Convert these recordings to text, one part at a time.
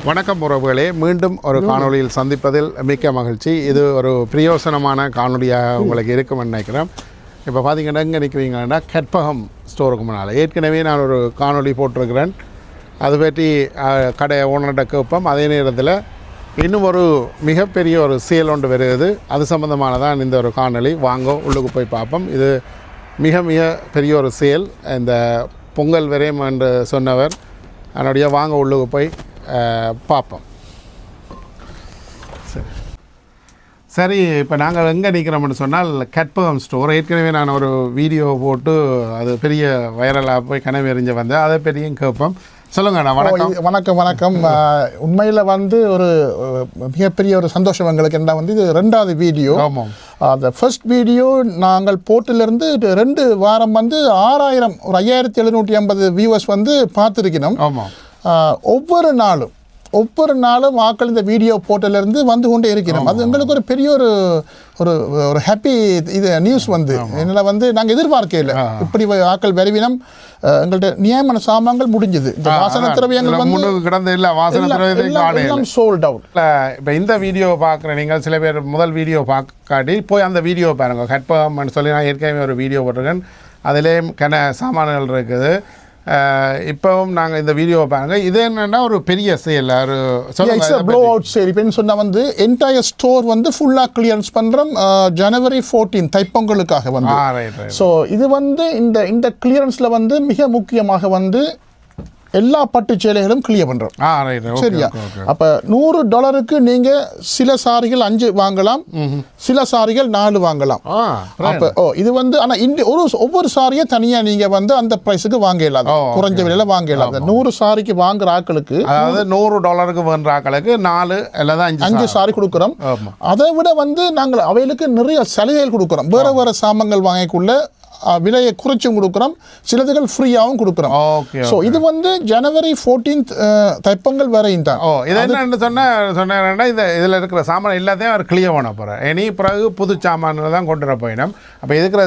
வணக்கம் உறவுகளே, மீண்டும் ஒரு காணொளியில் சந்திப்பதில் மிக்க மகிழ்ச்சி. இது ஒரு பிரயோசனமான காணொலியாக உங்களுக்கு இருக்குமென்னு நினைக்கிறேன். இப்போ பார்த்தீங்கன்னா எங்கே நிற்கிறீங்கன்னா கற்பகம் ஸ்டோருக்கு முன்னால் ஏற்கனவே நான் ஒரு காணொலி போட்டிருக்கிறேன். அது பற்றி கடை ஓனர்கிட்ட கேட்போம். அதே நேரத்தில் இன்னும் ஒரு மிகப்பெரிய ஒரு சேல் ஒன்று வருகிறது. அது சம்மந்தமானதான் இந்த ஒரு காணொலி. வாங்க உள்ளுக்கு போய் பார்ப்போம். இது மிக மிக பெரிய ஒரு சேல். இந்த பொங்கல் வரையும் என்று சொன்னவர் அதனுடைய வாங்க உள்ளுக்கு போய் பார்ப்போம். சரி, இப்போ நாங்கள் எங்கே நிற்கிறோம்னு சொன்னால் கற்பகம் ஸ்டோர். ஏற்கனவே நான் ஒரு வீடியோ போட்டு அது பெரிய வைரலாக போய் கனவு எறிஞ்சு வந்தேன். அதை பெரியும் கேட்போம். சொல்லுங்கண்ணா. வணக்கம். உண்மையில் ஒரு மிகப்பெரிய ஒரு சந்தோஷம் எங்களுக்கு. என்ன இது 2வது வீடியோ. ஆமாம், அந்த ஃபர்ஸ்ட் வீடியோ நாங்கள் போட்டிலிருந்து 2 வாரம் 6000 ஒரு 5750 வியூவர்ஸ் பார்த்துருக்கணும். ஆமாம். ஒவ்வொரு நாளும் ஆக்கள் இந்த வீடியோ போட்டிலிருந்து வந்து கொண்டே இருக்கிறோம். அது எங்களுக்கு ஒரு பெரிய ஒரு ஹாப்பி இது நியூஸ். என்னால் நாங்கள் எதிர்பார்க்கல இப்படி ஆக்கள் விரைவினம். எங்கள்கிட்ட நியமன சாமான்கள் முடிஞ்சது. இந்த வாசன திரவியங்கள் கிடந்த இல்லை, வாசன திரவியம் சோல்ட் அவுட். இப்போ இந்த வீடியோ பார்க்குற நீங்கள் சில பேர் முதல் வீடியோ பார்க்காட்டி போய் அந்த வீடியோ பாருங்க. கற்பகம்னு சொல்லி நான் ஏற்கனவே ஒரு வீடியோ போட்டிருக்கேன். அதுலேயும் சாமான்கள் இருக்குது. இப்போவும் நாங்கள் இந்த வீடியோவை பாருங்கள். இது என்னென்னா ஒரு பெரிய சேல். Flow out sale. இப்போ சொன்னால் என்டையர் ஸ்டோர் ஃபுல்லாக கிளியரன்ஸ் பண்ணுறோம். ஜனவரி 14 தைப்பொங்கலுக்காக ஸோ இது இந்த கிளியரன்ஸில் மிக முக்கியமாக எல்லா பட்டு சேலைகளும் கிளியர் பண்ணுறோம். சரியா? அப்போ $100 நீங்கள் சில சாரிகள் 5 வாங்கலாம், சில சாரிகள் 4 வாங்கலாம். அப்போ இது ஆனால் ஒவ்வொரு சாரியை தனியாக நீங்கள் அந்த ப்ரைஸுக்கு வாங்கலாம். குறைஞ்ச விலையில் வாங்கலாம். 100 சாரிக்கு வாங்குற ஆக்களுக்கு, அதாவது $100 வாங்குற ஆக்களுக்கு 4 அல்லது 5 சாரி கொடுக்குறோம். அதை விட நாங்கள் அவைகளுக்கு நிறைய சலுகைகள் கொடுக்குறோம். வேறு சாமான்கள் வாங்கக்குள்ள விலையை குறைச்சும் கொடுக்குறோம், சிலதுகள் ஃப்ரீயாகவும் கொடுக்குறோம். ஸோ இது ஜனவரி 14 தைப்பொங்கல் வரையும் தான். இது என்னன்னு சொன்னா இதில் இருக்கிற சாமான் எல்லாத்தையும் அவர் கிளியர் பண்ண போகிறார். இனி பிறகு புது சாமான்கள் தான் கொண்டு வர போயினோம். அப்போ இருக்கிற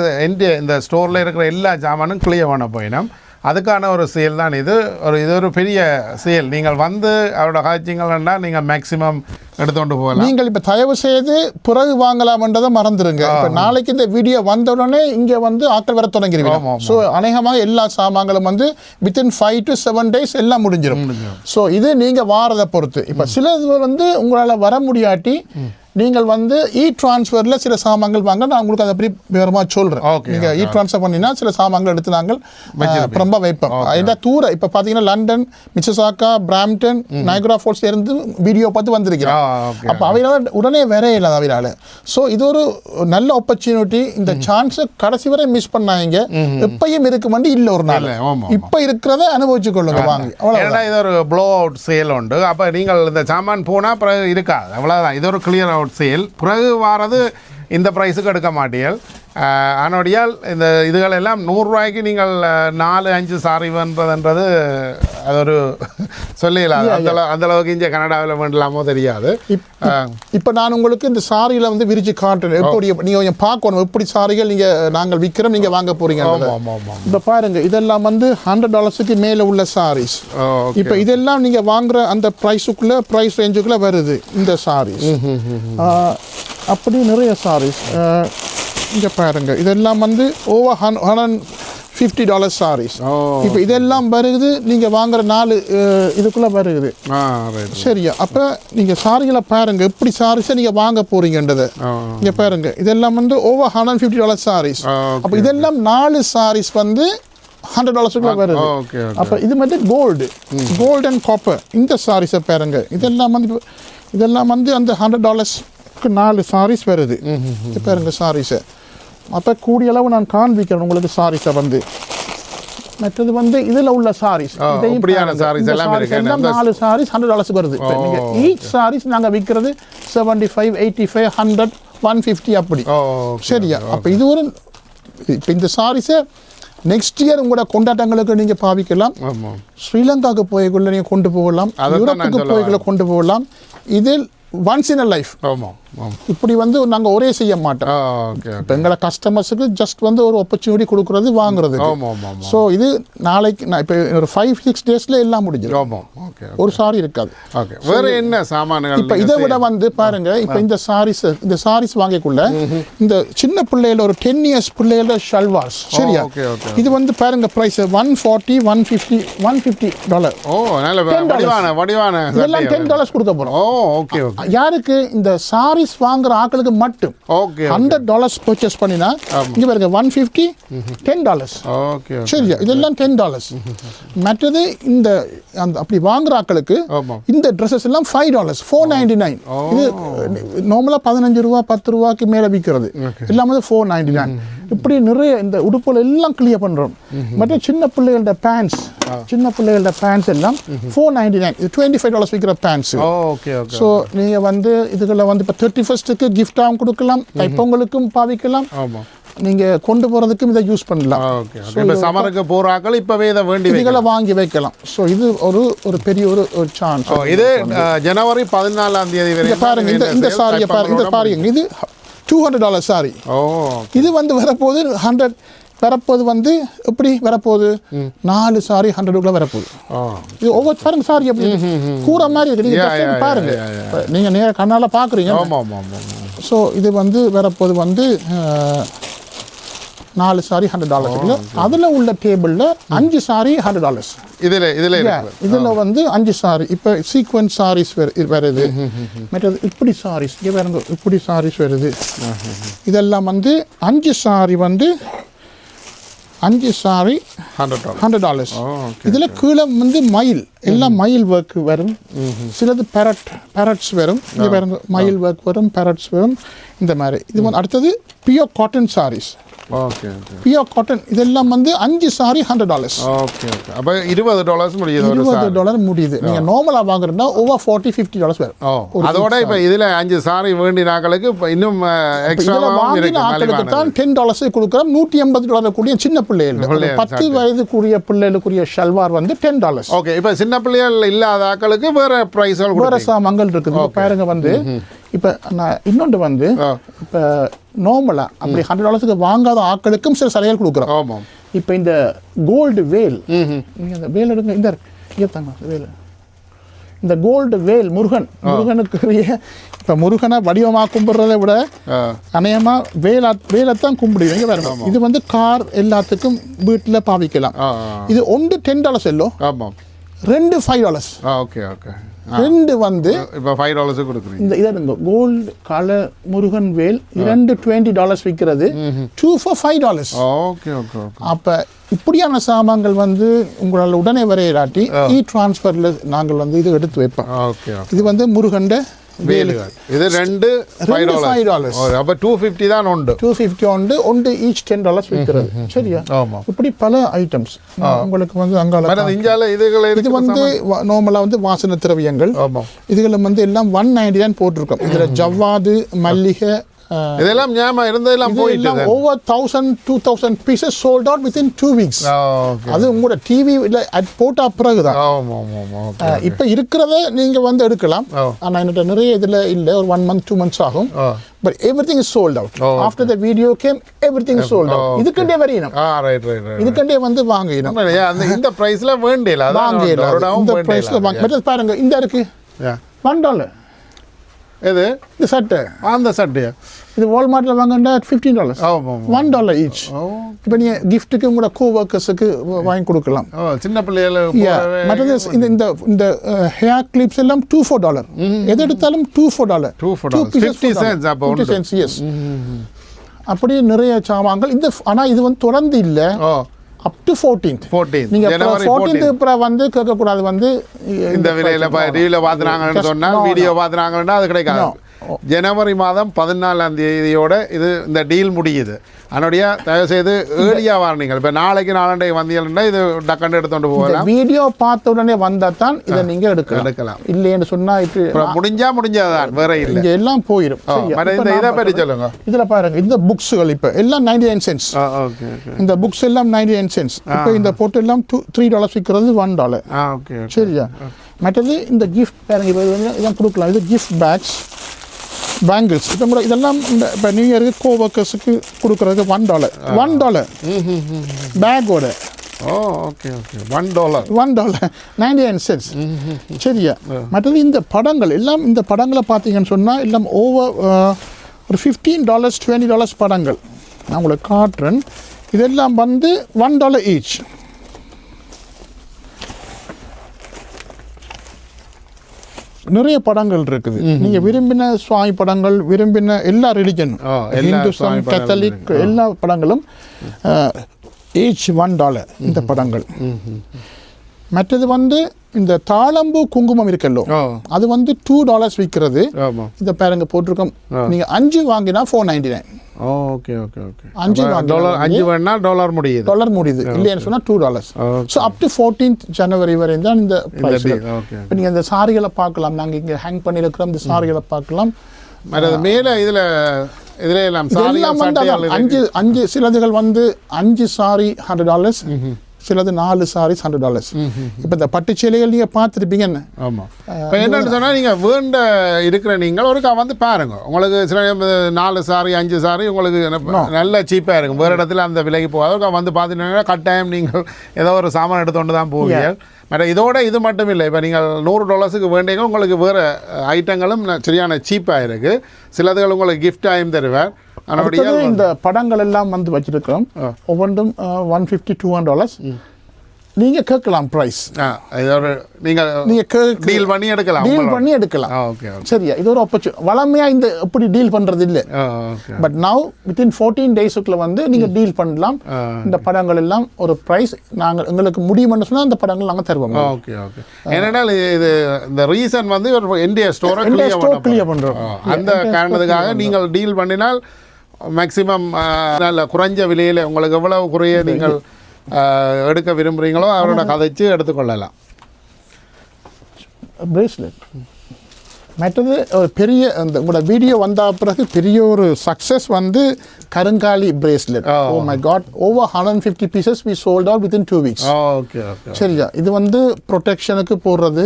இந்த ஸ்டோரில் இருக்கிற எல்லா சாமானும் கிளியர் பண்ண போயினோம். அதுக்கான ஒரு சேல் தான் இது. இது ஒரு பெரிய சேல். நீங்கள் அவரோட காய்ச்சிங்கள்னா நீங்கள் மேக்ஸிமம் எடுத்துக்கொண்டு போகலாம். நீங்கள் இப்போ தயவு செய்து பிறகு வாங்கலாம்ன்றதை மறந்துடுங்க. இப்போ நாளைக்கு இந்த வீடியோ வந்தவுடனே இங்கே ஆக்கள் வர தொடங்கிடுவீங்க. ஸோ அநேகமாக எல்லா சாமான்களும் வித்தின் 5 to 7 days எல்லாம் முடிஞ்சிடும். ஸோ இது நீங்கள் வாரதை பொறுத்து. இப்போ சிலது உங்களால் வர முடியாட்டி நீங்கள் ட்ரான்ஸ்ஃபரில் சில சாமான்கள் வாங்க. நான் உங்களுக்கு அதை அப்படி விவரமாக சொல்கிறேன். நீங்கள் ட்ரான்ஸ்ஃபர் பண்ணினா சில சாமான்கள் எடுத்து நாங்கள் ரொம்ப வைப்போம். ஏன்னா தூரம் இப்போ பார்த்தீங்கன்னா London, Mississauga, Brampton, Niagara Falls இருந்து வீடியோ பார்த்து வந்திருக்கிறோம். அப்போ அவையால் உடனே வரையில அவையால். ஸோ இது ஒரு நல்ல ஆப்பர்ச்சுனிட்டி. இந்த சான்ஸை கடைசி வரை மிஸ் பண்ணாங்க. எப்பயும் இருக்குமெண்டு இல்லை ஒரு நாள். இப்போ இருக்கிறத அனுபவிச்சு கொள்ளுங்க வாங்கி. அவ்வளோ இது ஒரு ப்ளோ அவுட் சேல் உண்டு. அப்போ நீங்கள் இந்த சாமான் போனால் பிறகு இருக்காது. அவ்வளோதான். இது ஒரு கிளியர் அவுட் சேல். பிறகு வாரது இந்த ப்ரைஸுக்கு எடுக்க மாட்டீர்கள். ஆனோடியால் இந்த இதுகள் எல்லாம் $100 நீங்கள் 4-5 சாரி வேண்டதுன்றது அது ஒரு சொல்லிடலாம். அந்த அளவுக்கு இங்கே கனடாவில் வேண்டலாமோ தெரியாது. இப்போ நான் உங்களுக்கு இந்த சாரியில் விரிச்சு காட்டுறேன். எப்படி நீங்கள் கொஞ்சம் பார்க்கணும் எப்படி சாரிகள் நாங்கள் விற்கிறோம், நீங்கள் வாங்க போகிறீங்க. இப்போ பாருங்கள், இதெல்லாம் $100 மேலே உள்ள சாரீஸ். இப்போ இதெல்லாம் நீங்கள் வாங்குகிற அந்த ப்ரைஸ் ரேஞ்சுக்குள்ளே வருது இந்த சாரீஸ். அப்படி நிறைய சாரீஸ் இங்கே பாருங்க. இதெல்லாம் ஓவர் $150 சாரீஸ். இப்போ இதெல்லாம் வருது. நீங்கள் வாங்குற 4 இதுக்குள்ளே வருது. சரியா? அப்போ நீங்கள் சாரிகளை பாருங்க எப்படி சாரீஸை நீங்கள் வாங்க போறீங்கன்றதை. இங்கே பாருங்க, இதெல்லாம் ஓவர் $150 சாரீஸ். அப்போ இதெல்லாம் 4 சாரீஸ் $100 வருது. அப்போ இது கோல்டு அண்ட் காப்பர் இந்த சாரீஸை பாருங்க. இதெல்லாம் அந்த $100க்கு 4 சாரீஸ் வருது. பாருங்க சாரீஸை. அப்போ கூடிய அளவு நான் காண்பிக்கிறேன் உங்களுக்கு சாரீஸை. மற்றது இதில் உள்ள சாரீஸ் எல்லாம் 4 சாரீஸ் $100 வருது. ஈச் சாரீஸ் நாங்கள் விற்கிறது $75, $85, $100, $150 அப்படி. சரியா? அப்போ இது இப்போ இந்த சாரீஸை நெக்ஸ்ட் இயர் உங்களோட கொண்டாட்டங்களுக்கு நீங்கள் பாவிக்கலாம். ஸ்ரீலங்காவுக்கு போய்க்குள்ள நீங்கள் கொண்டு போகலாம், யூரோப்புக்கு போய்க்குள்ள கொண்டு போகலாம். இதில் ஒன்ஸ் இன் அ லைஃப் இப்படி வந்து நாங்கள் ஒரே செய்ய மாட்டோம். ஓகே. இப்போ எங்களை கஸ்டமர்ஸுக்கு ஜஸ்ட் வந்து ஒரு ஆப்பர்ச்சுனிட்டி கொடுக்குறது வாங்குறது. ஸோ இது நாளைக்கு நான் இப்போ ஒரு 5-6 டேஸில் எல்லாம் முடிஞ்சிடும். ஓகே. ஒரு சாரி இருக்காது. ஓகே. வேற என்ன சாமான்கள்? இப்போ இதை விட வந்து பாருங்க, இப்போ இந்த சாரீஸ் வாங்கக்குள்ள இந்த சின்ன பிள்ளைகள ஒரு 10 இயர்ஸ் பிள்ளைகள ஷல்வார்ஸ், சரியா? இது வந்து பாருங்க பிரைஸ் $140, $150. ஓ, நல்ல வடிவான இதெல்லாம் $10 கொடுக்க போறோம். ஓகே. யாருக்கு? இந்த சாரீஸ் வாங்குற ஆட்களுக்கு மட்டும். ஓகே. $100 பர்ச்சேஸ் பண்ணினா இங்க பாருங்க $150, $10. ஓகே. சரியா? இதெல்லாம் $10. மற்றது இந்த அப்படி வாங்குற ஆட்களுக்கு இந்த ட்ரெஸ்ஸஸ் எல்லாம் $5, $4.99. இது நார்மலா $15, $10 மேல விற்கிறது. எல்லாம் வந்து $4.99. இப்படி நிறைய இந்த உடுப்புல எல்லாம் கிளியர் பண்றோம். மற்ற சின்ன பிள்ளைகளோட பேண்ட்ஸ் எல்லாம் $4.99. இது $25 விற்கிற பேண்ட்ஸ். ஸோ நீங்க வந்து இதுகளை வந்து இப்போ 31க்கு கிஃப்டாகவும் கொடுக்கலாம், தைப்பொங்கலுக்கும் பாவிக்கலாம், நீங்க கொண்டு போறதுக்கும் இதை யூஸ் பண்ணலாம். சமருக்கு போறாக்கள் இப்பவே இதை இதுகளை வாங்கி வைக்கலாம். ஸோ இது ஒரு பெரிய ஒரு சான்ஸ். இது ஜனவரி 14ஆம் தேதி வரை பாருங்க. இந்த சாரியை பாருங்க, இது $200 சாரி. இது வந்து வரப்போகுது 100 வரப்போது வந்து எப்படி வரப்போகுது? 4 சாரி $100 வரப்போகுது. இது ஒவ்வொரு பாருங்க சாரி எப்படி கூற மாதிரி இருக்கு. நீங்க பாருங்க, நீங்க நேர கண்ணால பாக்குறீங்க. ஸோ இது வந்து வரப்போது வந்து 4 சாரி $100. அதுல உள்ள டேபிள்ல 5 சாரி $100. இதுல வந்து 5 சாரி. இப்ப சீக்வென்ஸ் சாரீஸ் வருது. மற்றது இப்படி சாரீஸ் இங்கே பாருங்க, இப்படி சாரீஸ் வருது. இதெல்லாம் வந்து 5 சாரி வந்து 5 சாரி $100. இதுல கீழே வந்து மயில் எல்லாம் மயில் ஒர்க் வரும். சிலது பேரட்ஸ் வரும். இங்கே பாருங்க, மயில் ஒர்க் வரும், பேரட்ஸ் வரும், இந்த மாதிரி. இது வந்து அடுத்தது pure cotton sarees. Pure cotton இதெல்லாம் வந்து 5 சாரி $100. அப்போ $20 முடியுது. நீங்க நார்மலா வாங்குறதுனா ஓவர் $40-50 வரும். அதோட இப்போ இதுல 5 சாரி வேண்டிய ஆட்களுக்கு இன்னும் எக்ஸ்ட்ராவா வாங்கின ஆட்களுக்கு தான் $10 கொடுக்குறோம். $180 கூடிய சின்ன பிள்ளைகள் 10 வயது கூடிய பிள்ளைகளுக்குரிய ஷல்வார் வந்து $10. ஓகே. இப்போ சின்ன பிள்ளைகள் இல்லாத ஆட்களுக்கு வேற பிரைஸ்கள் வேற சாமான்கள் இருக்குது. பாருங்க வந்து இப்போ நான் இன்னொன்று வந்து இப்போ நார்மலா அப்படி $100 வாங்காத ஆட்களுக்கும் சில சலுகைகள் கொடுக்குறோம். இப்போ இந்த கோல்டு வேல், நீங்க அந்த வேல் எடுங்க, இந்த ஏத்தாங்க வேல், இந்த கோல்டு வேல் முருகனுக்குரிய. இப்போ முருகனை வடிவமாக கும்பிட்றதை விட அநேகமா வேலைத்தான் கும்பிடுவீங்க. பாருங்க, இது வந்து கார் எல்லாத்துக்கும் வீட்டில் பாவிக்கலாம். இது ஒன்று $10 எல்லோ, 2 $5. ஓகே. 2 வந்து இப்போ $5 கொடுக்குறீங்க. இந்த இதை கோல்டு கலர் முருகன் வேல் 2 $20 விற்கிறது. 2 for $5. அப்போ இப்படியான சாமான்கள் வந்து உங்களால் உடனே வரையிடாட்டி டிரான்ஸ்ஃபரில் நாங்கள் வந்து இது எடுத்து வைப்போம். இது வந்து முருகண்ட வேலுகள். இது 2 $5. அப்ப 250 தான் உண்டு. 250 உண்டு. ஈச் $10 விற்கிறது. சரியா? இப்படி பல ஐட்டம்ஸ் உங்களுக்கு வந்து அங்கால இது வந்து நார்மலா வந்து வாசன திரவியங்கள். இதுல வந்து எல்லாம் 190 போட்டிருக்கோம். இதுல ஜவ்வாது, மல்லிகை, இதெல்லாம் ஞாபகம் இருந்ததெல்லாம் போயிட்டு over 1000-2000 pieces sold out within 2 weeks. அது உங்களோட டிவி போட்டா பிறகுதான். இப்ப இருக்கிறத நீங்க வந்து எடுக்கலாம். ஆனா என்கிட்ட நிறைய இதுல இல்ல, ஒரு 1 month 2 months ஆகும். But everything is sold out. After the video came, everything is sold out. இதுக்கண்டே வரையணும். இதுக்கண்டே வந்து வாங்கிடணும். இந்த பிரைஸ்ல வேண்டியல இந்த பிரைஸ்ல வாங்க. பாருங்க, இந்த இருக்கு $1. எது? இந்த சட்டை, அந்த சட்டையா? இது வால்மார்ட்ல வாங்கினா $15. $1 ஈச். இப்போ நீங்க கிஃப்ட்டுக்கு உங்களோட கோவர்க்கர்ஸுக்கு வாங்கி கொடுக்கலாம். சின்ன பிள்ளைகள. மற்றது இந்த ஹேர் கிளிப்ஸ் எல்லாம் $2-4. எது எடுத்தாலும் $2-4. 50 cents. 50 cents, yes. அப்படி நிறைய சாமான்கள். இந்த ஆனா இது வந்து தொடர்ந்து இல்ல, up to 14th. நீங்க 14th அப்புறம் வந்து கேட்க கூடாது. வந்து இந்த விலையில டிவில பாத்துறாங்கன்னு சொன்னா, வீடியோ பாத்துறாங்கன்னா அது கிடைக்காது. ஜனவரி மாதம் 14ஆம் தேதியோட இது இந்த டீல் முடியுது. அதனுடைய தயவுசெய்து ஏர்லியா வாரணிகள். இப்போ நாளைக்கு நாளண்டை வந்தீங்கன்னா இது டக்கண்டு எடுத்துட்டு போகலாம். வீடியோ பார்த்த உடனே வந்தா தான் இதை நீங்க எடுக்கலாம். இல்லைன்னு சொன்னா முடிஞ்சாதான் வேற இல்லை, இங்க எல்லாம் போயிடும். இதை பற்றி சொல்லுங்க. இதுல பாருங்க, இந்த புக்ஸ்கள் இப்ப எல்லாம் 99 cents. இந்த புக்ஸ் எல்லாம் 99 cents. இப்போ இந்த போட்டு எல்லாம் $3 விற்கிறது $1. சரியா? மற்றது இந்த கிஃப்ட் பாருங்க, இதான் கொடுக்கலாம். இது கிஃப்ட் பேக்ஸ். பேங்கிள்ஸ் இப்போ கூட இதெல்லாம் இந்த இப்போ நியூ இயருக்கு கோவர்க்கர்ஸுக்கு கொடுக்குறதுக்கு $1 பேக்கோட. ஓ ஓகே ஓகே $1.99 சரியா. மற்றது இந்த படங்கள் எல்லாம் இந்த படங்களை பார்த்தீங்கன்னு சொன்னால் எல்லாம் ஓவர் ஒரு $15 $20 படங்கள் நான் உங்களுக்கு காட்டுறேன். இதெல்லாம் வந்து $1 ஈச். நிறைய படங்கள் இருக்குது. நீங்க விரும்பின சுவாமி படங்கள், விரும்பின எல்லா ரிலிஜன், இந்துசம், கேத்தலிக் எல்லா படங்களும் ஈச் $1 இந்த படங்கள். மற்றது வந்து இந்த தாளம்பூ குங்குமம் இருக்கல்லோ, அது வந்து $2 விற்கிறது. இந்த பேருங்க போட்டிருக்கோம். நீங்க 5 வாங்கினா $4.99. Okay okay okay. 5 வேணா டாலர் முடியுது இல்லைன்னு சொன்னா $2. ஸோ அப் டு 14th ஜனவரி வரை தான் இந்த ப்ரைஸ். இப்போ நீங்கள் இந்த சாரிகளை பார்க்கலாம். நாங்கள் இங்கே ஹேங் பண்ணியிருக்கிறோம். இந்த சாரிகளை பார்க்கலாம். மேலே இதில் எல்லாம் வந்து 5 சிலதுகள் வந்து 5 சாரி $100, சிலது 4 சாரீஸ் $100. இப்போ இந்த பட்டு சேலைகள் நீங்கள் பார்த்துருப்பீங்க. ஆமாம். இப்போ என்னென்னு சொன்னால் நீங்கள் வேண்ட இருக்கிற நீங்கள் ஒருக்கா வந்து பாருங்க. உங்களுக்கு சில 4 சாரி 5 சாரி உங்களுக்கு நல்ல சீப்பாக இருக்கும். வேறு இடத்துல அந்த விலைக்கு போகாது. வந்து பார்த்துட்டீங்கன்னா கட்டாயம் நீங்கள் ஏதோ ஒரு சாமான் எடுத்துகிட்டு தான் போவீங்க. மற்ற இதோட இது மட்டும் இல்லை. இப்போ நீங்கள் $100 வேண்டிங்க உங்களுக்கு வேறு ஐட்டங்களும் சரியான சீப்பாக இருக்குது. சிலதுகள் உங்களுக்கு கிஃப்டாயும் தருவார். இந்த படங்கள் எல்லாம் வந்து வச்சிருக்கிறோம். ஒவ்வொன்றும் $150-200. நீங்க கேட்கலாம் பிரைஸ். நீங்க டீல் பண்ணி எடுக்கலாம். சரியா, இது ஒரு ஆப்பர்ச்சுனிட்டி. வளமையா இந்த எப்படி டீல் பண்றது இல்லை. பட் நவ் வித்தின் 14 டேஸுக்குள்ள வந்து நீங்க டீல் பண்ணலாம். இந்த படங்கள் எல்லாம் ஒரு பிரைஸ் நாங்கள் எங்களுக்கு முடியும்னு சொன்னா அந்த படங்கள் நாங்கள் தருவோம். Okay okay. ஏன்னா இது இந்த ரீசன் வந்து இந்தியா ஸ்டோரை கிளியர் பண்றோம். அந்த காரணத்துக்காக நீங்கள் டீல் பண்ணினால் மேக்சிமம் நல்ல குறைஞ்ச விலையில் உங்களுக்கு எவ்வளவு குறைய நீங்கள் எடுக்க விரும்புகிறீங்களோ அவரோட கதைச்சு எடுத்துக்கொள்ளலாம். பிரேஸ்லெட் மற்றது பெரிய அந்த உங்களோட வீடியோ வந்த பிறகு பெரிய ஒரு சக்ஸஸ் வந்து கருங்காலி bracelet. Oh my god, over 150 pieces we sold out within 2 weeks. Okay okay. சரியா, இது வந்து ப்ரொடெக்ஷனுக்கு போடுறது,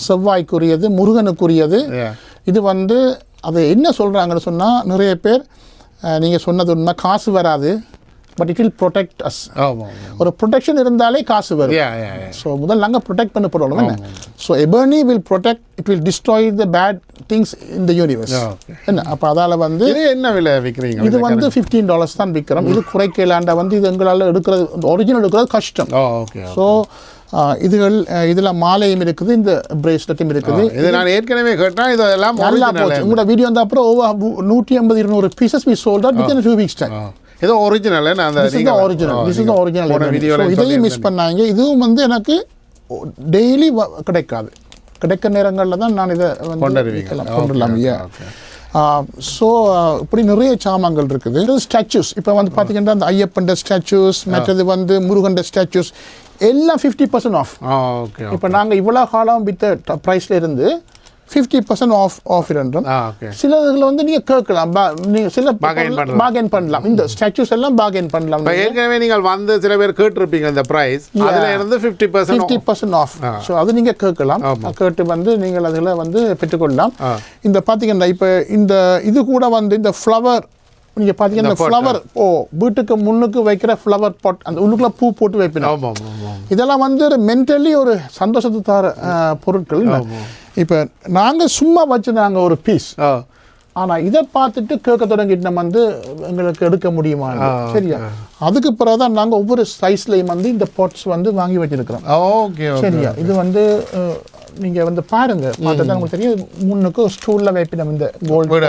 செவ்வாய்க்குரியது, முருகனுக்குரியது. இது வந்து அது என்ன சொல்கிறாங்கன்னு சொன்னால், நிறைய பேர் நீங்கள் சொன்னது உண்மை, காசு வராது, but it will protect as. ஒரு ப்ரொடெக்ஷன் இருந்தாலே காசு வரும். ஸோ முதல்ல நாங்கள் ப்ரொடெக்ட் பண்ண போகிறோம் என்ன. ஸோ எபர்னி will protect, it will destroy the bad things in the universe. என்ன அப்போ அதால் வந்து என்ன விலை விற்கிறீங்க? இது வந்து $15 தான் விற்கிறோம். இது குறைக்கலாண்டா வந்து இது எங்களால் எடுக்கிறது, ஒரிஜினல் எடுக்கிறது கஷ்டம். ஸோ இதில் மாலையும் இருக்குது, இந்த பிரேஸ்லெட்டும் இருக்குது. இது நான் ஏற்கனவே கேட்டேன். இதெல்லாம் நல்லா போச்சு. உங்களோட வீடியோ வந்த அப்புறம் over 150-200 pieces we sold out within 2 weeks time. இது ஒரிஜினல். இதையும் மிஸ் பண்ணாங்க. இதுவும் வந்து எனக்கு டெய்லி கிடைக்காது. கிடைக்கிற நேரங்களில் தான் நான் இதை கொண்டுலாம். ஸோ இப்படி நிறைய சாமான்கள் இருக்குது. ஸ்டாச்சூஸ் இப்போ வந்து பார்த்தீங்கன்னா அந்த ஐயப்பன் ஸ்டாச்சூஸ், மற்றது வந்து முருகன் ஸ்டாச்சூஸ் எல்லாம் 50% ஆஃப். இப்போ நாங்கள் இவ்வளோ காலம் வித்த ப்ரைஸில் இருந்து 50% ஆஃப் இருந்தோம். சில இதில் வந்து நீங்கள் கேட்கலாம், நீங்கள் சில பார்கெயின் பண்ணலாம். இந்த ஸ்டாச்சூஸ் எல்லாம் பார்கெயின் பண்ணலாம். ஏற்கனவே நீங்கள் வந்து சில பேர் கேட்டிருப்பீங்க இந்த ப்ரைஸ், அதில் இருந்து 50% ஆஃப். ஸோ அது நீங்கள் கேட்கலாம். கேட்டு வந்து நீங்கள் அதில் வந்து பெற்றுக்கொள்ளலாம். இந்த பார்த்தீங்கன்னா இப்போ இந்த இது கூட வந்து இந்த ஃப்ளவர் நீங்கள் பார்த்தீங்கன்னா இந்த ஃப்ளவர் வீட்டுக்கு முன்னுக்கு வைக்கிற ஃப்ளவர் பாட், அந்த உள்ளுக்குள்ள பூ போட்டு வைப்பினோம். இதெல்லாம் வந்து மென்டலி ஒரு சந்தோஷத்தை தர பொருட்கள். இப்போ நாங்கள் சும்மா வச்சுருந்தாங்க ஒரு பீஸ், ஆனால் இதை பார்த்துட்டு கேட்க தொடங்கிட்டு நம்ம வந்து எங்களுக்கு எடுக்க முடியுமா? சரியா, அதுக்கு பிறகு தான் நாங்கள் ஒவ்வொரு சைஸ்லையும் வந்து இந்த பாட்ஸ் வந்து வாங்கி வச்சிருக்கிறோம். சரியா, இது வந்து நீங்கள் வந்து பாருங்க, பார்த்தா உங்களுக்கு தெரியும். முன்னுக்கு ஸ்டூலில் வைப்பினம் இந்த கோல்டு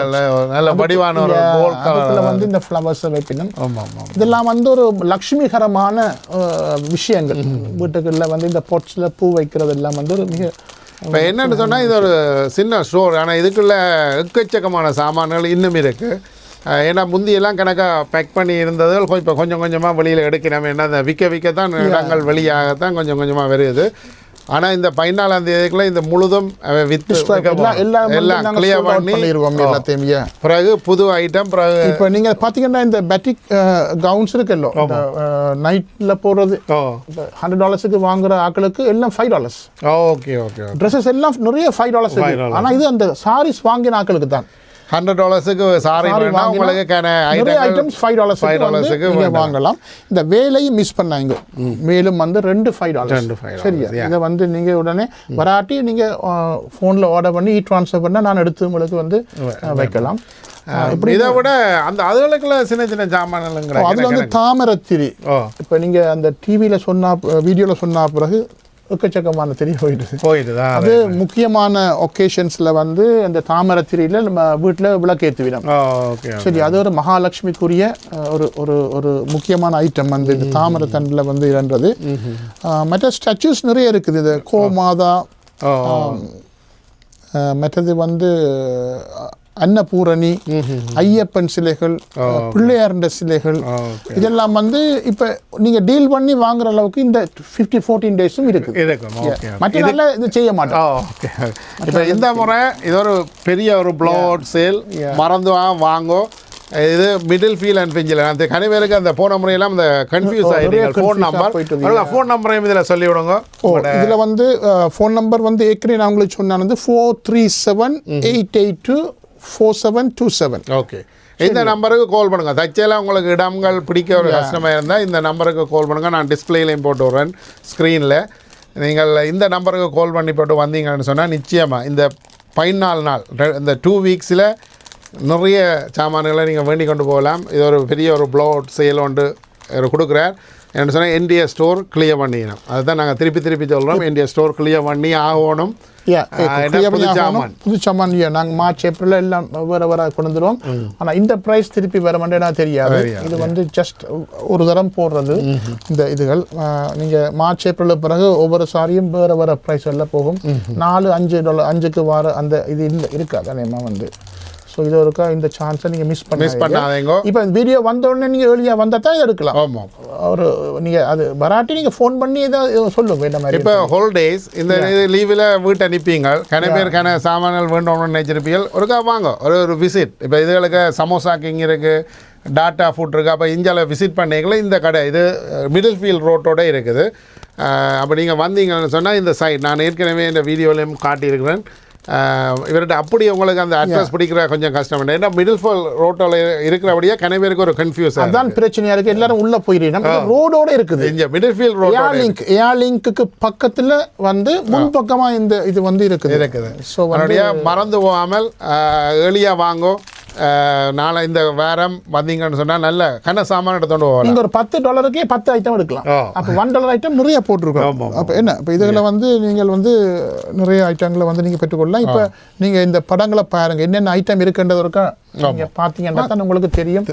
நல்ல வடிவான ஒரு கோல்டு வந்து இந்த ஃப்ளவர்ஸை வைப்பினம். இதெல்லாம் வந்து ஒரு லக்ஷ்மிகரமான விஷயங்கள். வீட்டுக்குள்ள வந்து இந்த பாட்ஸில் பூ வைக்கிறது எல்லாம் வந்து ஒரு மிக. இப்போ என்னென்னு சொன்னால் இது ஒரு சின்ன ஸ்டோர், ஆனால் இதுக்குள்ள எக்கச்சக்கமான சாமான்கள் இன்னும் இருக்குது. ஏன்னா முந்தியெல்லாம் கணக்காக பேக் பண்ணி இருந்தது இப்போ கொஞ்சம் கொஞ்சமாக வெளியில் எடுக்கணும். ஏன்னா அந்த விற்கத்தான் இடங்கள் வெளியாகத்தான் கொஞ்சம் கொஞ்சமாக வருது. ஆனால் இந்த 14ஆம் தேதிக்குள்ள இந்த முழுதும் வித்து எல்லாம் கிளியர் பண்ணிடுவோம் எல்லாத்தையும். பிறகு புது ஐட்டம். பிறகு இப்போ நீங்கள் பார்த்தீங்கன்னா இந்த பேட்டிக் கவுன்ஸ் இருக்குல்லோ, நைட்டில் போடுறது $100 வாங்குற ஆக்களுக்கு எல்லாம் $5. Okay okay. ட்ரெஸ்ஸஸ் எல்லாம் நிறைய $5. ஆனால் இது அந்த சாரீஸ் வாங்கின ஆக்களுக்கு தான். $100 சாரி வேணா உங்களுக்கு நிறைய ஐட்டம்ஸ் $5 நீங்க வாங்கலாம். இந்த வேலையை மிஸ் பண்ணாங்க, மேலும் வந்து $2 சரியா. இதை வந்து நீங்க உடனே வராட்டி நீங்க ஃபோனில் ஆர்டர் பண்ணி ட்ரான்ஸ்ஃபர் பண்ணால் நான் எடுத்து உங்களுக்கு வந்து வைக்கலாம். இதை விட அந்த அதுகளுக்குள்ள சின்ன சின்ன ஜாமான்கள் அதில் வந்து தாமரத்திரி, இப்போ நீங்கள் அந்த டிவியில் சொன்னா வீடியோவில் சொன்னா பிறகு எக்கச்சக்கமான திரி போயிடுது. அது முக்கியமான ஒகேஷன்ஸில் வந்து அந்த தாமரத்திரியில் நம்ம வீட்டில் விளக்கேற்றுவிடும். சரி, அது ஒரு மகாலட்சுமிக்குரிய ஒரு முக்கியமான ஐட்டம் வந்து இந்த தாமரத்தண்டில் வந்து இரண்டது. மற்ற ஸ்டாச்சூஸ் நிறைய இருக்குது. இது கோமாதா, மற்றது வந்து அன்னபூரணி, ஐயப்பன் சிலைகள், பிள்ளையார்ந்த சிலைகள், இதெல்லாம் வந்து இப்போ நீங்கள் டீல் பண்ணி வாங்குற அளவுக்கு இந்த 14 டேஸும் இருக்குது. மற்ற நாளில் இது செய்ய மாட்டோம். இப்போ இந்த முறை இது ஒரு பெரிய ஒரு ப்ளோட் சேல், மறந்து வாங்கோ. இது மிடில் ஃபீல் அண்ட் பிஞ்சில் அந்த கனிவேருக்கு அந்த போன முறையெல்லாம் இந்த கன்ஃபியூஸ் ஆகிடுங்க. ஃபோன் நம்பரையும் இதில் சொல்லிவிடுங்க. இதில் வந்து ஃபோன் நம்பர் வந்து ஏற்கனவே நான் உங்களுக்கு சொன்னேன் வந்து 437-882-4727. ஓகே, இந்த நம்பருக்கு கால் பண்ணுங்க. தச்சையில் உங்களுக்கு இடங்கள் பிடிக்க ஒரு கஷ்டமாக இருந்தால் இந்த நம்பருக்கு கால் பண்ணுங்கள். நான் டிஸ்பிளேலையும் போட்டு விட்றேன் ஸ்க்ரீனில். நீங்கள் இந்த நம்பருக்கு கால் பண்ணி போட்டு வந்தீங்கன்னு சொன்னால் நிச்சயமாக இந்த 14 நாள் இந்த 2 வீக்ஸில் நிறைய சாமான்களை நீங்கள் வேண்டி கொண்டு போகலாம். இது ஒரு பெரிய ஒரு ப்ளோட் சேல் ஒன்று கொடுக்குறார். என்ன சொன்னால் இந்தியா ஸ்டோர் கிளியர் பண்ணிடணும். அதுதான் நாங்கள் திருப்பி சொல்கிறோம். இந்தியா ஸ்டோர் கிளியர் பண்ணி ஆகணும். புது சாமான் நாங்கள் மார்ச் ஏப்ரல் எல்லாம் வேற கொண்டு வந்துடுவோம். ஆனால் இந்த ப்ரைஸ் திருப்பி வர மாட்டேன்னா தெரியாது. இது வந்து ஜஸ்ட் ஒரு தரம் போடுறது. இந்த இதுகள் நீங்கள் மார்ச் ஏப்ரலுக்கு பிறகு ஒவ்வொரு சாரியும் வேற ப்ரைஸ் எல்லாம் போகும். $4-5 வர அந்த இது இல்லை இருக்காது அநேகமாக வந்து. ஸோ இது இருக்கா, இந்த சான்ஸை நீங்கள் மிஸ் பண்ணாதீங்க. இப்போ இந்த வீடியோ வந்த உடனே நீங்கள் ஏர்லியாக வந்தால் தான் இதை எடுக்கலாம். ஆமாம், ஒரு நீங்கள் அது வராட்டி நீங்கள் ஃபோன் பண்ணி ஏதாவது சொல்லுங்க வேண்டாம் மாதிரி. இப்போ ஹாலிடேஸ் இந்த லீவில் வீட்டை அனுப்பிங்க. கன சாமான்கள் வேண்டும்னு நினைச்சிருப்பீர்கள். ஒருக்கா வாங்க, ஒரு விசிட். இப்போ இதுகளுக்கு சமோசா கிங் இருக்குது, டாட்டா ஃபுட் இருக்குது. அப்போ இந்தியாவில் விசிட் பண்ணிங்களே இந்த கடை இது மிடில் ஃபீல்ட் ரோட்டோட இருக்குது. அப்போ நீங்கள் வந்தீங்கன்னு சொன்னால் இந்த சைட் நான் ஏற்கனவே இந்த வீடியோலையும் காட்டியிருக்கிறேன். இவர்கிட்ட அப்படி உங்களுக்கு அந்த அட்ரஸ் பிடிக்கிற கொஞ்சம் கஷ்டம். ஏன்னா மிடில் ஃபீல்ட் ரோட்டில் இருக்கிறபடியே கனவேருக்கு ஒரு கன்ஃபியூஸ். அதான் பிரச்சனையாக இருக்குது. எல்லாரும் உள்ளே போயிடுறீங்க. ரோடோடு இருக்குது இங்கே மிடில் ஃபீல்ட் ரோட். ஏர்லிங்க்கு பக்கத்தில் வந்து முன்பக்கமாக இந்த இது வந்து இருக்குது. ஸோ மறந்து போகாமல் ஏர்லியாக வாங்கும். நாளை இந்த வாரம் வந்தீங்கன்னு சொன்னால் நல்ல கன சாமான எடுத்துகிட்டு போகலாம். நீங்கள் ஒரு $10 10 ஐட்டம் எடுக்கலாம். அப்போ $1 ஐட்டம் நிறைய போட்டிருக்கோம். அப்போ என்ன இப்போ இதில் வந்து நீங்கள் வந்து நிறைய ஐட்டங்களை வந்து நீங்கள் பெற்றுக்கொள்ளலாம். இப்போ நீங்கள் இந்த படங்களை பாருங்கள், என்னென்ன ஐட்டம் இருக்குன்றதுக்கா நீங்கள் பார்த்தீங்கன்னா தான் உங்களுக்கு தெரியும்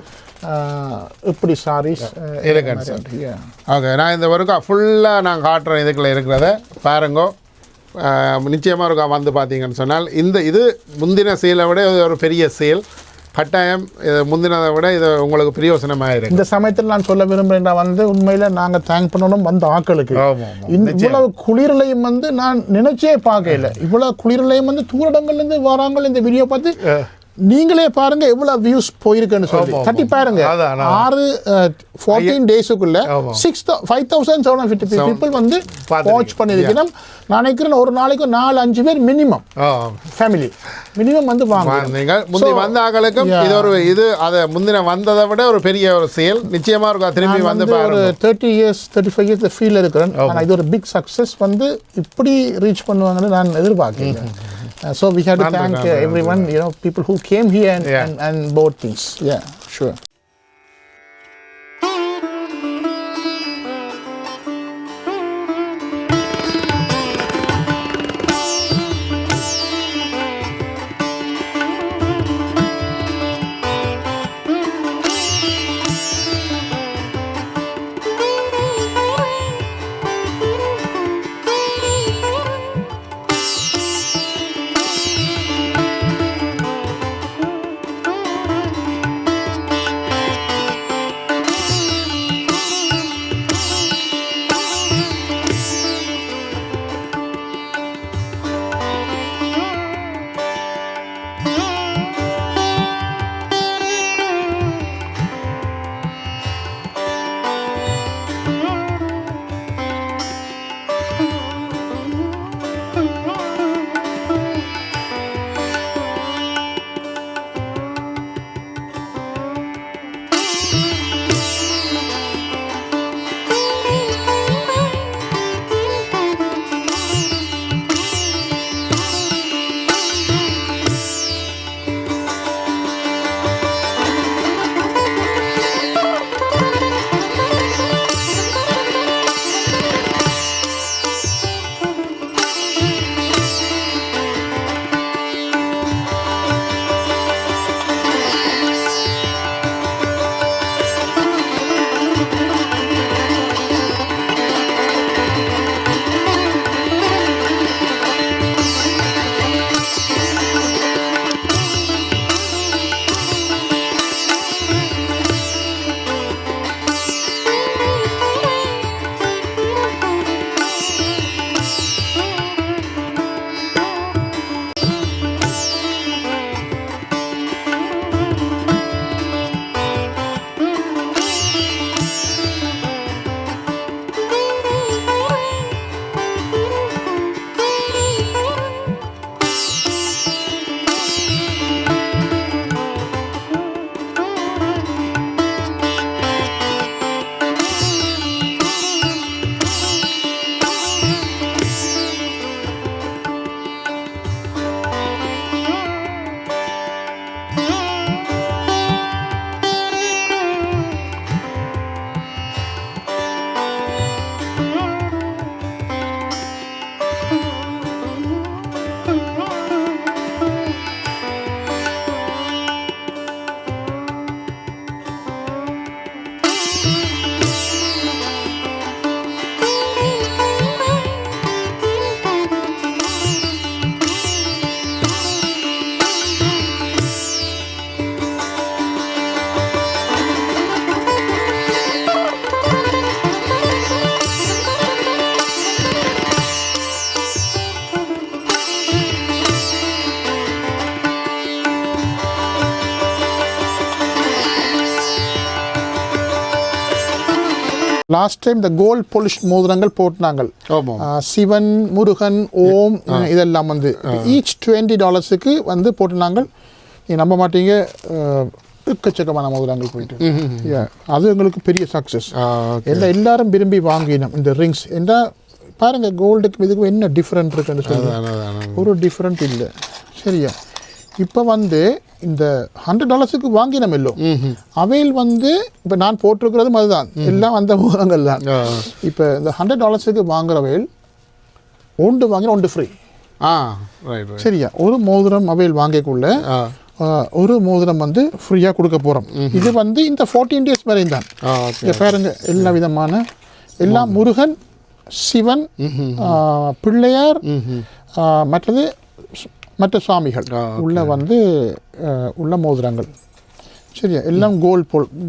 எப்படி சாரீஸ் இருக்குன்னு. ஓகே, நான் இந்த வரைக்கும் ஃபுல்லாக நான் காட்டுறேன். இதுக்குள்ளே இருக்கிறத பாருங்கோ. நிச்சயமாக இருக்கா வந்து பார்த்தீங்கன்னு சொன்னால் இது முந்தின சேலை விட ஒரு பெரிய சேல். கட்டாயம் முந்தினதை விட இது உங்களுக்கு பிரயோசனமாக இருக்குது. இந்த சமயத்தில் நான் சொல்ல விரும்புகிறேன் வந்து உண்மையில் நாங்கள் தேங்க் பண்ணணும் வந்த ஆக்களுக்கு. இவ்வளவு குளிரலையும் வந்து நான் நினைச்சே பார்க்கல. இவ்வளவு குளிரலையும் வந்து தூரடங்கள்லேருந்து வராங்க இந்த வீடியோ பார்த்து. நீங்களே பாருங்க எவ்வளவு வியூஸ் போயிருக்குன்னு சொல்லி தட்டி பாருங்க. 14 டேஸுக்குள்ள 5,750 people வந்து வாட்ச் பண்ணியிருக்கணும். நான் நினைக்கிறேன் ஒரு நாளைக்கு 4-5 பேர் மினிமம் ஃபேமிலி மினிமம் வந்து வாங்க. முந்தி வந்த ஆக்களுக்கும் இது அதை முந்தின வந்ததை விட ஒரு பெரிய ஒரு சேல் நிச்சயமா இருக்கும். திரும்பி வந்து ஒரு 30 years 35 years ஃபீல் இருக்கிறேன். ஆனால் இது ஒரு பிக் சக்ஸஸ் வந்து இப்படி ரீச் பண்ணுவாங்கன்னு நான் எதிர்பார்க்கிறேன். So we had to thank everyone, people who came here and bought things. Yeah, sure. Last time இந்த கோல்ட் பாலிஷ் மோதிரங்கள் போட்டுனாங்க ஆமாம் சிவன் முருகன் ஓம் இதெல்லாம் வந்து ஈச் $20 வந்து போட்டுனாங்க. நீ நம்ப மாட்டீங்க எக்கச்சக்கமான மோதிரங்கள் போயிட்டு அது எங்களுக்கு பெரிய சக்ஸஸ். என்ன எல்லாரும் விரும்பி வாங்கினோம் இந்த ரிங்ஸ். என்ன பாருங்க கோல்டுக்கு இதுக்கு என்ன டிஃப்ரெண்ட் இருக்குன்னு சொல்லி ஒரு டிஃப்ரெண்ட் இல்லை. சரியா இப்போ வந்து இந்த $100 வாங்கினோம் இல்லோ அவையில் வந்து இப்போ நான் போட்டிருக்கிறதும் அதுதான் எல்லாம் அந்த மோதிரங்கள் தான். இப்போ இந்த $100 வாங்குறவையில் ஒன்று வாங்கினா ஒன்று ஃப்ரீ. சரியா ஒரு மோதிரம் அவையில் வாங்கக்குள்ள ஒரு மோதிரம் வந்து ஃப்ரீயாக கொடுக்க போகிறோம். இது வந்து இந்த 14 days வரையும் தான். பாருங்க எல்லா விதமான எல்லாம் முருகன் சிவன் பிள்ளையார் மற்ற சுவாமிகள் உள்ள வந்து உள்ள மோதிரங்கள். சரியா எல்லாம்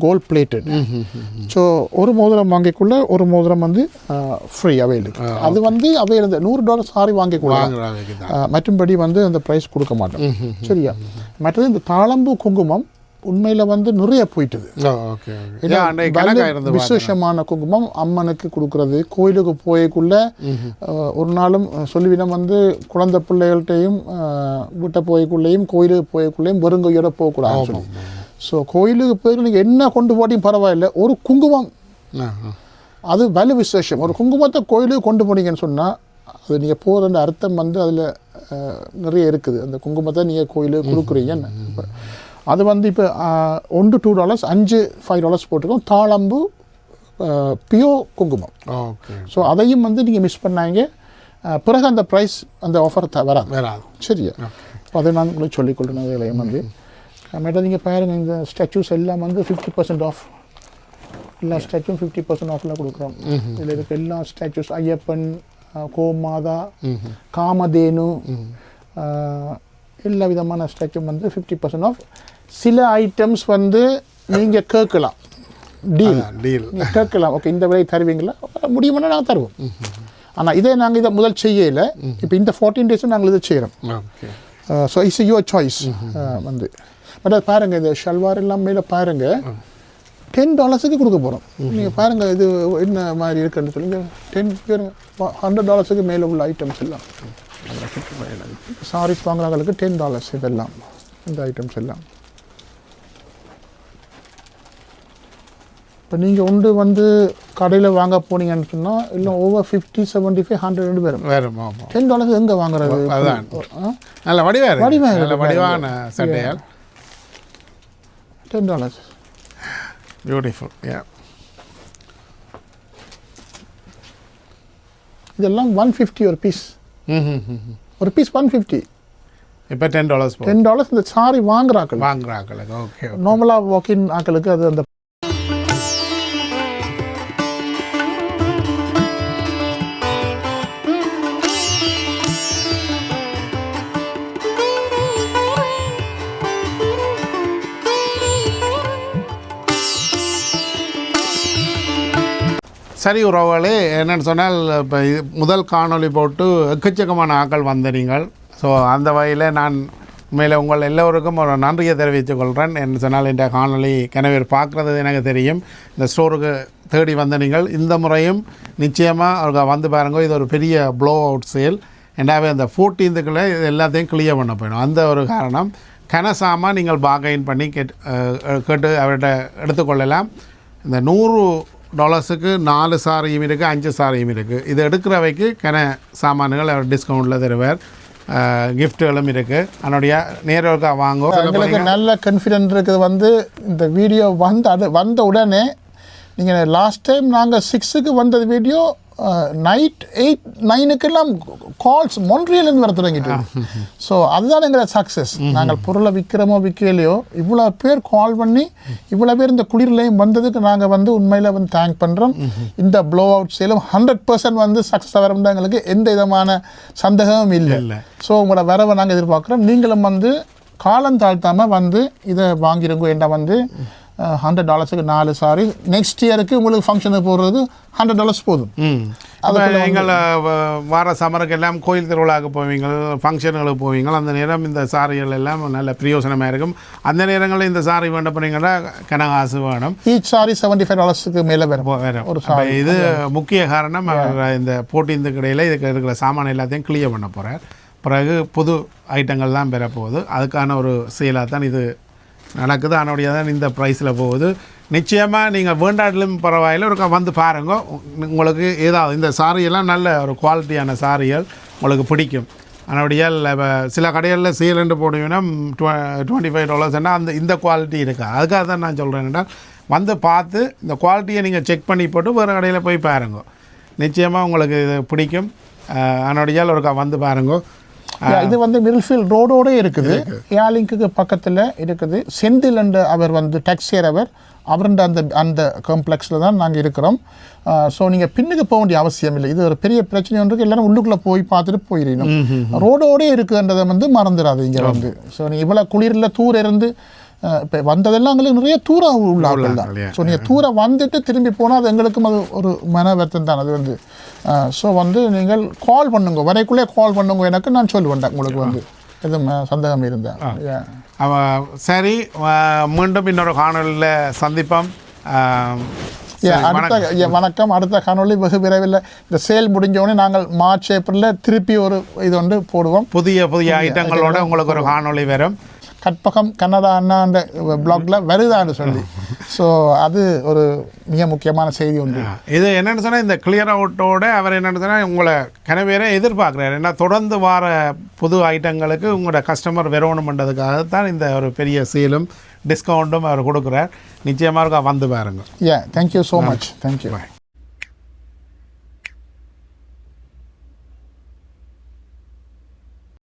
கோல்ட் பிளேட்டட். ஸோ ஒரு மோதிரம் வாங்கிக்குள்ள ஒரு மோதிரம் வந்து ஃப்ரீ அவைலபிள். அது வந்து அவையில் $100 சாரி வாங்கிக்கூடாது. மற்றும்படி வந்து அந்த ப்ரைஸ் கொடுக்க மாட்டோம். சரியா மற்றது இந்த தாளம்பூ குங்குமம் உண்மையில் வந்து நிறைய போயிட்டுது. விசேஷமான குங்குமம் அம்மனுக்கு கொடுக்கறது கோயிலுக்கு போயக்குள்ள ஒரு நாளும் சொல்லிவிடம் வந்து குழந்தை பிள்ளைகள்கிட்டையும் வீட்டை போயக்குள்ளேயும் கோயிலுக்கு போயக்குள்ளேயும் வெறுங்கையோட போகக்கூடாதுன்னு சொல்லி. ஸோ கோயிலுக்கு போய் நீங்கள் என்ன கொண்டு போட்டியும் பரவாயில்லை ஒரு குங்குமம் அது வலு விசேஷம். ஒரு குங்குமத்தை கோயிலுக்கு கொண்டு போனீங்கன்னு சொன்னால் அது நீங்கள் போகிற அர்த்தம் வந்து அதில் நிறைய இருக்குது. அந்த குங்குமத்தை நீங்கள் கோயிலுக்கு கொடுக்குறீங்கன்னு அது வந்து இப்போ $1 to $2 $5 போட்டிருக்கோம் தாளம்பு பியோ குங்குமம். ஸோ அதையும் வந்து நீங்கள் மிஸ் பண்ணாங்க பிறகு அந்த ப்ரைஸ் அந்த ஆஃபர் வராது. சரியா அதை நான் உங்களுக்கு சொல்லிக்கொள்ளணும். அதிலையும் வந்து மேடம் நீங்கள் பாருங்கள் இந்த ஸ்டாச்சூஸ் எல்லாம் வந்து 50% ஆஃப். எல்லா ஸ்டாச்சுவும் 50% ஆஃபில் கொடுக்குறோம். இதில் இருக்க எல்லா ஸ்டாச்சூஸ் ஐயப்பன் கோமாதா காமதேனு எல்லா விதமான ஸ்டாச்சும் வந்து 50% ஆஃப். சில ஐட்டம்ஸ் வந்து நீங்கள் கேட்கலாம் டீல் நீங்கள் கேட்கலாம் ஓகே இந்த விலை தருவீங்களா முடியுமானா நாங்கள் தருவோம். ஆனால் இதே நாங்கள் இதை முதல் செய்யலை. இப்போ இந்த 14 days நாங்கள் இதை செய்கிறோம். ஸோ இட்ஸ் யுவர் சாய்ஸ் வந்து பட் அது பாருங்கள் இந்த ஷல்வார் எல்லாம் மேலே பாருங்கள் $10 கொடுக்க போகிறோம். நீங்கள் பாருங்கள் இது என்ன மாதிரி இருக்குன்னு சொல்லுங்க. $100 மேலே உள்ள ஐட்டம்ஸ் எல்லாம் சாரீஸ் வாங்குறவங்களுக்கு $10 இதெல்லாம் இந்த ஐட்டம்ஸ் எல்லாம். இப்போ நீங்கள் ஒன்று வந்து கடையில் வாங்க போனீங்கன்னு சொன்னால் இல்லை ஓவர் 50, 75, 100 வரும். $10 எங்கே வாங்குறது? நல்ல வடிவான சட்டையால் $10. பியூட்டிஃபுல். இதெல்லாம் 150 ஒரு பீஸ். ஒரு பீஸ் 150. இப்போ $10 $10 இந்த சாரி வாங்குறாக்கள் ஓகே. நார்மலாக வாக்கின் ஆக்களுக்கு அது அந்த சரி உறவுகளே என்னென்னு சொன்னால் இப்போ முதல் காணொளி போட்டு எக்கச்சக்கமான ஆக்கள் வந்த நீங்கள். ஸோ அந்த வகையில் நான் உண்மையில் உங்கள் எல்லோருக்கும் ஒரு நன்றியை தெரிவித்துக் கொள்கிறேன். என்று சொன்னால் இந்த காணொளி கனவேர் பார்க்குறது எனக்கு தெரியும். இந்த ஸ்டோருக்கு தேடி வந்த நீங்கள் இந்த முறையும் நிச்சயமாக அவங்க வந்து பாருங்கள். இது ஒரு பெரிய ப்ளோ அவுட் சேல். ரெண்டாவே அந்த 14th இது எல்லாத்தையும் கிளியர் பண்ண போயிடும். அந்த ஒரு காரணம் கனசாமா நீங்கள் பார்கெயின் பண்ணி கேட்டு அவர்கிட்ட எடுத்துக்கொள்ளலாம். இந்த $100 4 சாரியும் இருக்குது 5 சாரியும் இருக்குது. இது எடுக்கிறவைக்கு சாமான்கள் அவர் டிஸ்கவுண்ட்டில் தருவார். கிஃப்ட்டுகளும் இருக்குது. அதனுடைய நேரடியாக வாங்கும். எங்களுக்கு நல்ல கான்ஃபிடென்ட் இருக்குது. வந்து இந்த வீடியோ வந்த உடனே நீங்கள் லாஸ்ட் டைம் நாங்கள் 6க்கு வந்தது வீடியோ நைட் 8, 9க்கெல்லாம் கால்ஸ் மொன்ட்ரியலேருந்து வர தொடங்கிட்டு. ஸோ அதுதான் எங்களோட சக்ஸஸ். நாங்கள் பொருளை விற்கிறோமோ விற்கலையோ இவ்வளோ பேர் கால் பண்ணி இவ்வளோ பேர் இந்த குளிர்லையும் வந்ததுக்கு நாங்கள் வந்து உண்மையில் வந்து தேங்க் பண்ணுறோம். இந்த ப்ளோ அவுட் சேலும் 100% வந்து சக்ஸஸ் ஆகிறோம். எங்களுக்கு எந்த விதமான சந்தேகமும் இல்லை. ஸோ உங்களோட வரவை நாங்கள் எதிர்பார்க்குறோம். நீங்களும் வந்து காலம் தாழ்த்தாமல் வந்து இதை வாங்கிருங்க. என்ன வந்து $100 4 சாரி. நெக்ஸ்ட் இயருக்கு உங்களுக்கு ஃபங்க்ஷனுக்கு போடுறது $100 போதும். நீங்கள் வார சமருக்கு எல்லாம் கோயில் திருவிழாவுக்கு போவீங்க, ஃபங்க்ஷனுங்களுக்கு போவீங்க, அந்த நேரம் இந்த சாரிகள் எல்லாம் நல்ல பிரயோசனமாக இருக்கும். அந்த நேரங்களில் இந்த சாரி வேண்ட போனீங்கன்னா கனகாசு வேணும். ஈச் சாரி $75 மேலே வரும். ஒரு இது முக்கிய காரணம் இந்த போட்டிக்கு இடையில் இதுக்கு இருக்கிற சாமான் எல்லாத்தையும் கிளியர் பண்ண போகிறார். பிறகு புது ஐட்டங்கள் தான் பெறப்போகுது. அதுக்கான ஒரு செயலாக தான் இது நடக்குது. அதனுடைய தான் இந்த ப்ரைஸில் போகுது. நிச்சயமாக நீங்கள் வேண்டாட்டிலும் பரவாயில்ல, ஒரு வந்து பாருங்க. உங்களுக்கு ஏதாவது இந்த சாரியெல்லாம் நல்ல ஒரு குவாலிட்டியான சாரிகள் உங்களுக்கு பிடிக்கும். அதனுடைய சில கடைகளில் சேலண்டு போடுவீங்கன்னா $25 அந்த இந்த குவாலிட்டி இருக்கா. அதுக்காக தான் நான் சொல்கிறேன்னா வந்து பார்த்து இந்த குவாலிட்டியை நீங்கள் செக் பண்ணி போட்டு வேறு கடையில் போய் பாருங்க. நிச்சயமாக உங்களுக்கு இது பிடிக்கும். அதனுடைய ஒருக்கா வந்து பாருங்க. இது வந்து மிடில்ஃபீல்ட் ரோடோட இருக்குது. ஏர்லிங்க்கு பக்கத்தில் இருக்குது. செந்தில் என்ற அவர் வந்து டெக்ஸ்டையர் அவருண்ட அந்த காம்ப்ளெக்ஸில் தான் நாங்கள் இருக்கிறோம். ஸோ நீங்கள் பின்னுக்கு போக வேண்டிய அவசியம் இல்லை. இது ஒரு பெரிய பிரச்சனை ஒன்றுக்கு எல்லோரும் உள்ளுக்குள்ளே போய் பார்த்துட்டு போயிடணும். ரோடோடே இருக்குன்றதை வந்து மறந்துடாது இங்கே வந்து. ஸோ நீங்கள் இவ்வளோ குளிரில் தூரம் இருந்து இப்போ வந்ததெல்லாம் எங்களுக்கு நிறைய தூரம் உள்ளார்கள் தான். ஸோ நீங்கள் தூரம் வந்துட்டு திரும்பி போனால் அது எங்களுக்கும் அது ஒரு மன வருத்தம் தான் அது வந்து. ஸோ வந்து நீங்கள் கால் பண்ணுங்க, வரைக்குள்ளே கால் பண்ணுங்க, எனக்கு நான் சொல்லுவேன் உங்களுக்கு வந்து எதுவும் சந்தேகம் இருந்தால். சரி, மீண்டும் இன்னொரு காணொலியில் சந்திப்போம். வணக்கம். அடுத்த காணொலி வெகு விரைவில் இந்த சேல் முடிஞ்சோடனே நாங்கள் மார்ச் ஏப்ரலில் திருப்பி ஒரு இது வந்து போடுவோம். புதிய ஐட்டங்களோட உங்களுக்கு ஒரு காணொலி வரும். கற்பகம் கன்னடா அண்ணாண்ட பிளாக்ல வருதான்னு சொல்லி. ஸோ அது ஒரு மிக முக்கியமான செய்தி ஒன்று. இது என்னென்னு சொன்னால் இந்த கிளியர் அவுட்டோட அவர் என்னென்னு சொன்னால் உங்களை கனவேரை எதிர்பார்க்குறாரு. ஏன்னா தொடர்ந்து வர புது ஐட்டங்களுக்கு உங்களோட கஸ்டமர் வரணுமென்றதுக்காக தான் இந்த ஒரு பெரிய சேலும் டிஸ்கவுண்ட்டும் அவர் கொடுக்குறார். நிச்சயமாக வந்து பாருங்க. Thank you so much. தேங்க்யூ.